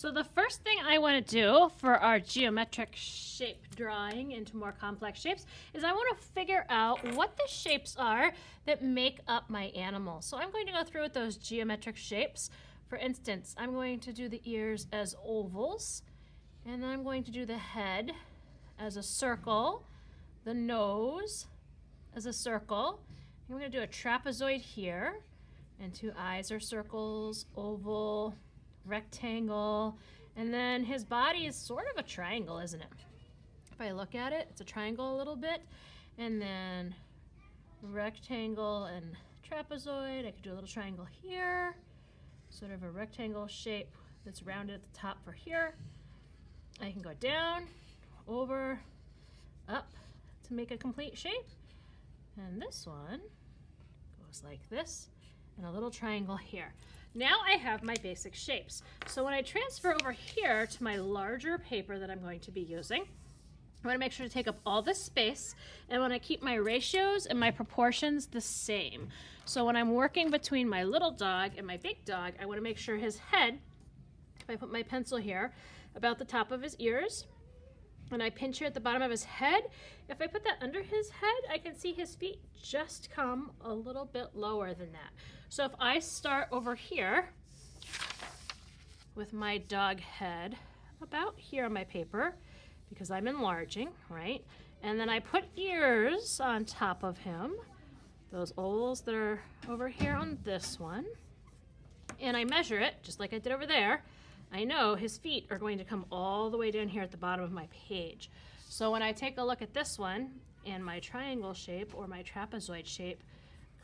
So the first thing I want to do for our geometric shape drawing into more complex shapes is I want to figure out what the shapes are that make up my animal. So I'm going to go through with those geometric shapes. For instance, I'm going to do the ears as ovals, and then I'm going to do the head as a circle, the nose as a circle. I'm going to do a trapezoid here, and two eyes are circles, oval, rectangle, and then his body is sort of a triangle, isn't it? If I look at it, it's a triangle a little bit, and then rectangle and trapezoid. I could do a little triangle here, sort of a rectangle shape that's rounded at the top for here. I can go down, over, up to make a complete shape, and this one goes like this, and a little triangle here. Now I have my basic shapes. So when I transfer over here to my larger paper that I'm going to be using, I want to make sure to take up all this space, and I want to keep my ratios and my proportions the same. So when I'm working between my little dog and my big dog, I want to make sure his head, if I put my pencil here, about the top of his ears, and I pinch here at the bottom of his head, if I put that under his head, I can see his feet just come a little bit lower than that. So if I start over here with my dog head about here on my paper, because I'm enlarging, right? And then I put ears on top of him, those ovals that are over here on this one, and I measure it just like I did over there. I know his feet are going to come all the way down here at the bottom of my page. So when I take a look at this one, and my triangle shape or my trapezoid shape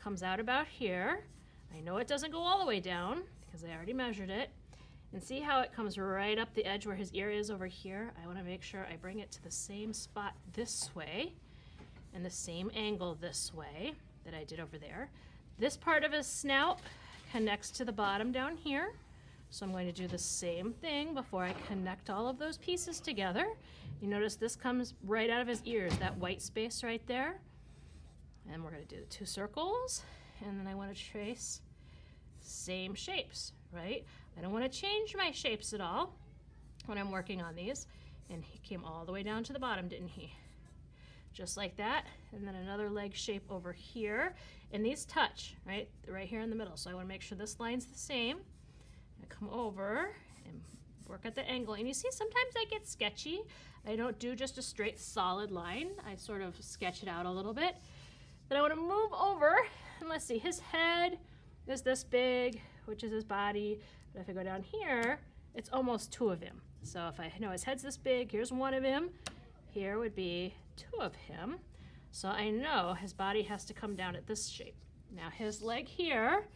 comes out about here, I know it doesn't go all the way down because I already measured it. And see how it comes right up the edge where his ear is over here? I want to make sure I bring it to the same spot this way and the same angle this way that I did over there. This part of his snout connects to the bottom down here. So I'm going to do the same thing before I connect all of those pieces together. You notice this comes right out of his ears, that white space right there. And we're going to do the two circles, and then I want to trace same shapes, right? I don't want to change my shapes at all when I'm working on these. And he came all the way down to the bottom, didn't he? Just like that. And then another leg shape over here. And these touch, right? Right here in the middle. So I want to make sure this line's the same. I come over and work at the angle. And you see, sometimes I get sketchy. I don't do just a straight solid line. I sort of sketch it out a little bit. Then I want to move over, and let's see, his head is this big, which is his body. But if I go down here, it's almost two of him. So if I know his head's this big, here's one of him. Here would be two of him. So I know his body has to come down at this shape. Now his leg here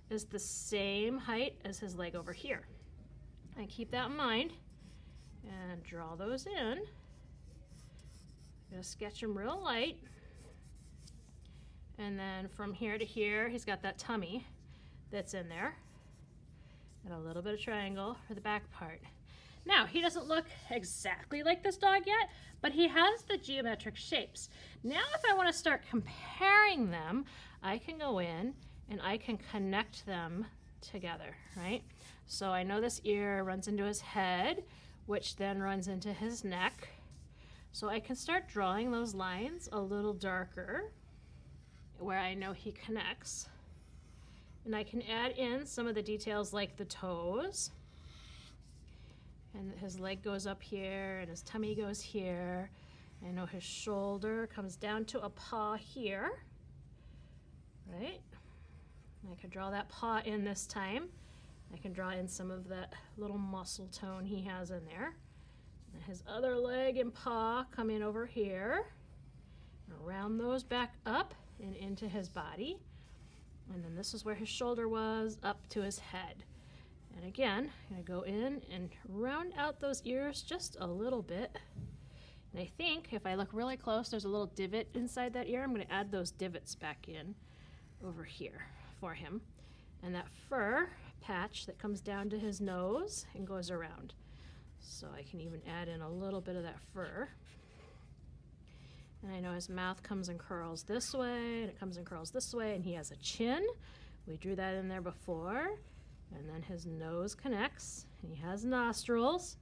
is the same height as his leg over here. I keep that in mind and draw those in. I'm gonna sketch them real light. And then from here to here, he's got that tummy that's in there. And a little bit of triangle for the back part. Now, he doesn't look exactly like this dog yet, but he has the geometric shapes. Now, if I want to start comparing them, I can go in and I can connect them together, right? So I know this ear runs into his head, which then runs into his neck. So I can start drawing those lines a little darker where I know he connects. And I can add in some of the details like the toes. And his leg goes up here and his tummy goes here. I know his shoulder comes down to a paw here, right? I can draw that paw in this time. I can draw in some of that little muscle tone he has in there. And his other leg and paw come in over here. And round those back up and into his body. And then this is where his shoulder was, up to his head. And again, I'm going to go in and round out those ears just a little bit. And I think if I look really close, there's a little divot inside that ear. I'm going to add those divots back in over here for him. And that fur patch that comes down to his nose and goes around. So I can even add in a little bit of that fur. And I know his mouth comes and curls this way, and it comes and curls this way, and he has a chin. We drew that in there before. And then his nose connects, and he has nostrils,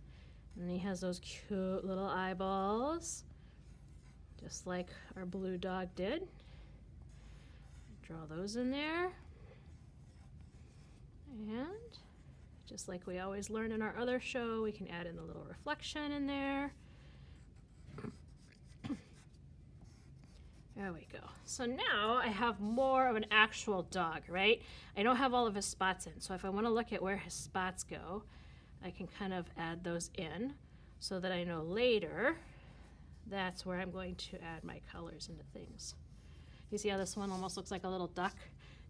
and he has those cute little eyeballs, just like our blue dog did. Draw those in there. And just like we always learn in our other show, we can add in the little reflection in there. There we go. So now I have more of an actual dog, right? I don't have all of his spots in. So if I want to look at where his spots go, I can kind of add those in so that I know later that's where I'm going to add my colors into things. You see how this one almost looks like a little duck?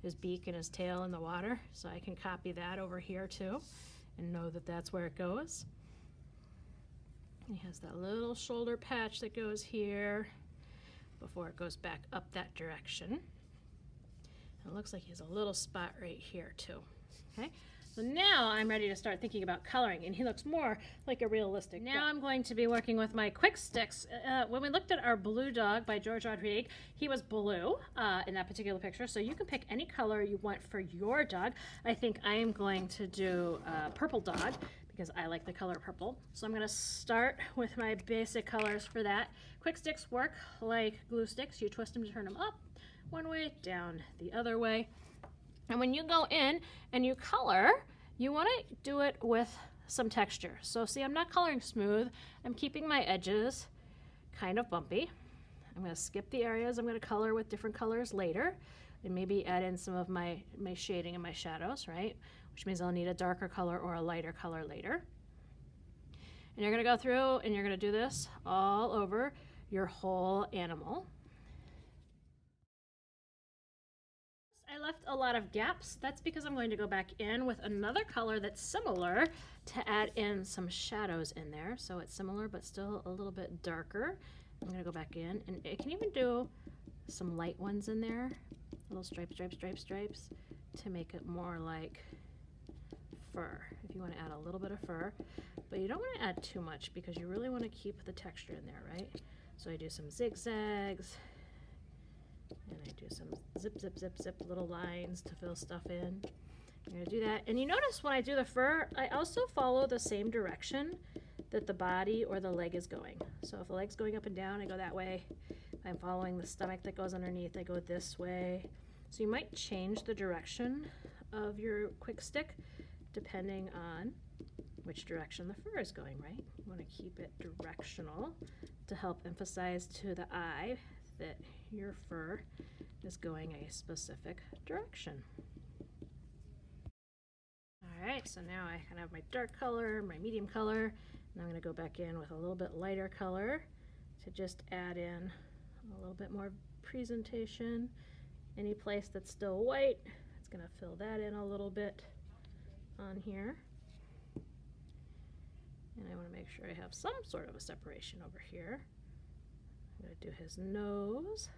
His beak and his tail in the water. So I can copy that over here too and know that that's where it goes. He has that little shoulder patch that goes here before it goes back up that direction. It looks like he has a little spot right here too. Okay, so now I'm ready to start thinking about coloring, and he looks more like a realistic dog. Now I'm going to be working with my quick sticks. When we looked at our blue dog by George Rodrigue, he was blue in that particular picture, so you can pick any color you want for your dog. I think I am going to do purple dog because I like the color purple. So I'm gonna start with my basic colors for that. Quick sticks work like glue sticks. You twist them to turn them up one way, down the other way. And when you go in and you color, you wanna do it with some texture. So see, I'm not coloring smooth. I'm keeping my edges kind of bumpy. I'm gonna skip the areas. I'm gonna color with different colors later and maybe add in some of my shading and my shadows, right? Which means I'll need a darker color or a lighter color later. And you're gonna go through and you're gonna do this all over your whole animal. I left a lot of gaps. That's because I'm going to go back in with another color that's similar to add in some shadows in there. So it's similar, but still a little bit darker. I'm gonna go back in, and it can even do some light ones in there. Little stripes, stripes, stripes, stripes to make it more like fur, if you want to add a little bit of fur, but you don't want to add too much because you really want to keep the texture in there, right? So I do some zigzags, and I do some zip, zip, zip, zip little lines to fill stuff in. I'm going to do that, and you notice when I do the fur, I also follow the same direction that the body or the leg is going. So if the leg's going up and down, I go that way. If I'm following the stomach that goes underneath, I go this way. So you might change the direction of your quick stick depending on which direction the fur is going, right? You want to keep it directional to help emphasize to the eye that your fur is going a specific direction. All right, so now I kind of have my dark color, my medium color, and I'm going to go back in with a little bit lighter color to just add in a little bit more presentation. Any place that's still white, it's going to fill that in a little bit on here. And I want to make sure I have some sort of a separation over here. I'm going to do his nose.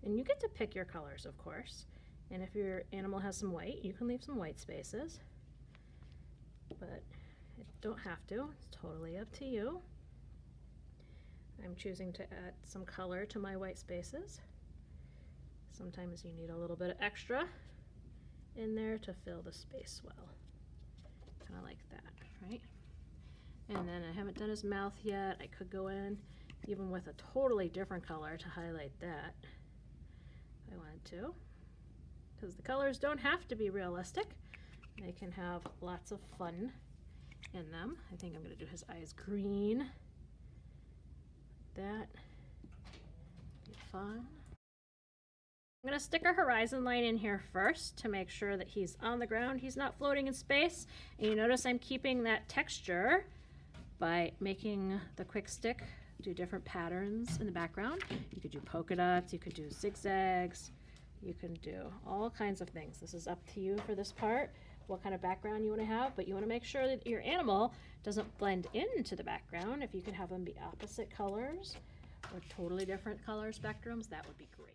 And you get to pick your colors, of course. And if your animal has some white, you can leave some white spaces. But you don't have to. It's totally up to you. I'm choosing to add some color to my white spaces. Sometimes you need a little bit of extra in there to fill the space well. Kind of like that, right? And then I haven't done his mouth yet. I could go in even with a totally different color to highlight that if I wanted to. Because the colors don't have to be realistic. They can have lots of fun in them. I think I'm going to do his eyes green. That be fun. I'm going to stick a horizon line in here first to make sure that he's on the ground. He's not floating in space. And you notice I'm keeping that texture by making the quick stick do different patterns in the background. You could do polka dots, you could do zigzags, you can do all kinds of things. This is up to you for this part, what kind of background you want to have, but you want to make sure that your animal doesn't blend into the background. If you can have them be opposite colors or totally different color spectrums, that would be great.